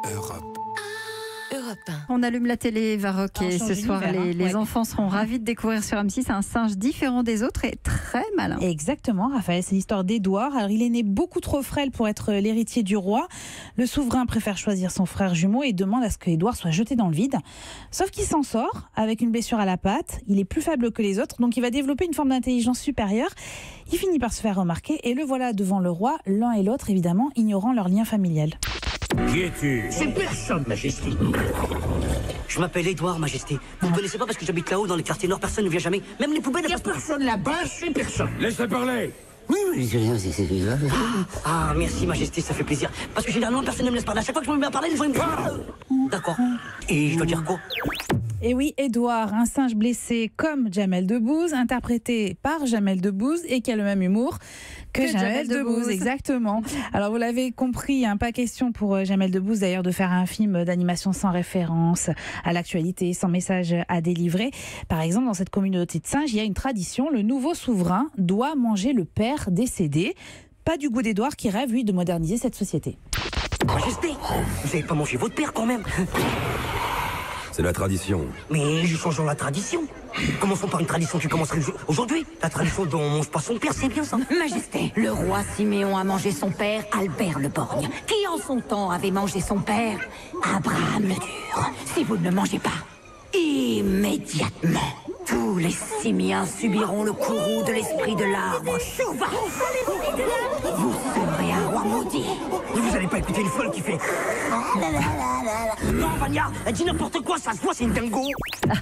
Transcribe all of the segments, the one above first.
Europe. On allume la télé, Varrock, et ce soir, les enfants seront ravis de découvrir sur M6 un singe différent des autres et très malin. Exactement, Raphaël, c'est l'histoire d'Édouard. Alors, il est né beaucoup trop frêle pour être l'héritier du roi. Le souverain préfère choisir son frère jumeau et demande à ce qu'Édouard soit jeté dans le vide. Sauf qu'il s'en sort avec une blessure à la patte. Il est plus faible que les autres, donc il va développer une forme d'intelligence supérieure. Il finit par se faire remarquer et le voilà devant le roi, l'un et l'autre évidemment ignorant leur lien familial. Qui es-tu? C'est personne, Majesté. Je m'appelle Édouard, Majesté. Vous ne connaissez pas parce que j'habite là-haut dans les quartiers nord, personne ne vient jamais. Même les poubelles... Il n'y a personne là-bas, c'est personne. Laissez parler. Oui, Ah, merci, Majesté, ça fait plaisir. Parce que généralement, personne ne me laisse parler. À chaque fois que je me mets à parler, les gens ils me... D'accord. Et je dois dire quoi? Et oui, Édouard, un singe blessé comme Jamel Debbouze, interprété par Jamel Debbouze et qui a le même humour que Jamel Debbouze. Exactement. Alors vous l'avez compris, pas question pour Jamel Debbouze d'ailleurs de faire un film d'animation sans référence à l'actualité, sans message à délivrer. Par exemple, dans cette communauté de singes, il y a une tradition, le nouveau souverain doit manger le père décédé. Pas du goût d'Édouard qui rêve, lui, de moderniser cette société. Majesté, vous n'avez pas mangé votre père quand même? C'est la tradition. Mais changeons la tradition. Commençons par une tradition qui commencerait aujourd'hui. La tradition dont on mange pas son père, c'est bien ça. Majesté, le roi Siméon a mangé son père, Albert le Borgne, qui en son temps avait mangé son père, Abraham le Dur. Si vous ne le mangez pas, immédiatement, tous les simiens subiront le courroux de l'esprit de l'arbre. Chouva! Vous serez un roi maudit. Vous allez pas écouter une folle qui fait... Non, Vania, elle dit n'importe quoi, ça se voit, c'est une dingo.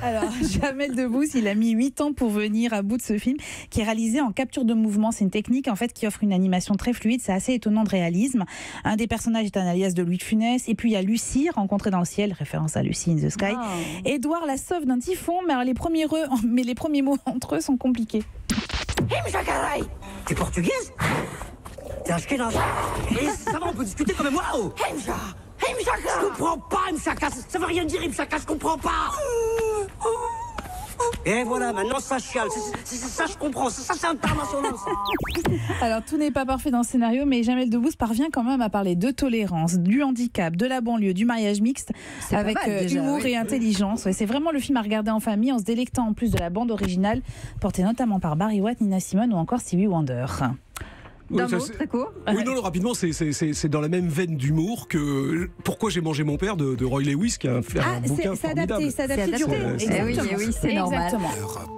Alors, Jamel Debbouze, il a mis 8 ans pour venir à bout de ce film qui est réalisé en capture de mouvement. C'est une technique en fait qui offre une animation très fluide, c'est assez étonnant de réalisme. Un des personnages est un alias de Louis de Funès. Et puis il y a Lucie, rencontrée dans le ciel, référence à Lucie in the Sky. Oh. Édouard la sauve d'un typhon, mais alors les premiers mots entre eux sont compliqués. T'es portugaise? T'es ashkénaze? Ça va, on peut discuter comme moi. Oh. Je comprends pas, Msaka, ça veut rien dire, Msaka, je comprends pas. Et voilà, maintenant ça chiale, ça je comprends, ça c'est international. Alors tout n'est pas parfait dans le scénario, mais Jamel Debbouze parvient quand même à parler de tolérance, du handicap, de la banlieue, du mariage mixte, avec humour et intelligence. Ouais, c'est vraiment le film à regarder en famille, en se délectant en plus de la bande originale, portée notamment par Barry White, Nina Simone ou encore Stevie Wonder. D'un mot très court. Oui, non, rapidement, c'est dans la même veine d'humour que Pourquoi j'ai mangé mon père de Roy Lewis, qui a un bouquin formidable. C'est adapté du roman. Oui, c'est normal. Exactement. Europe.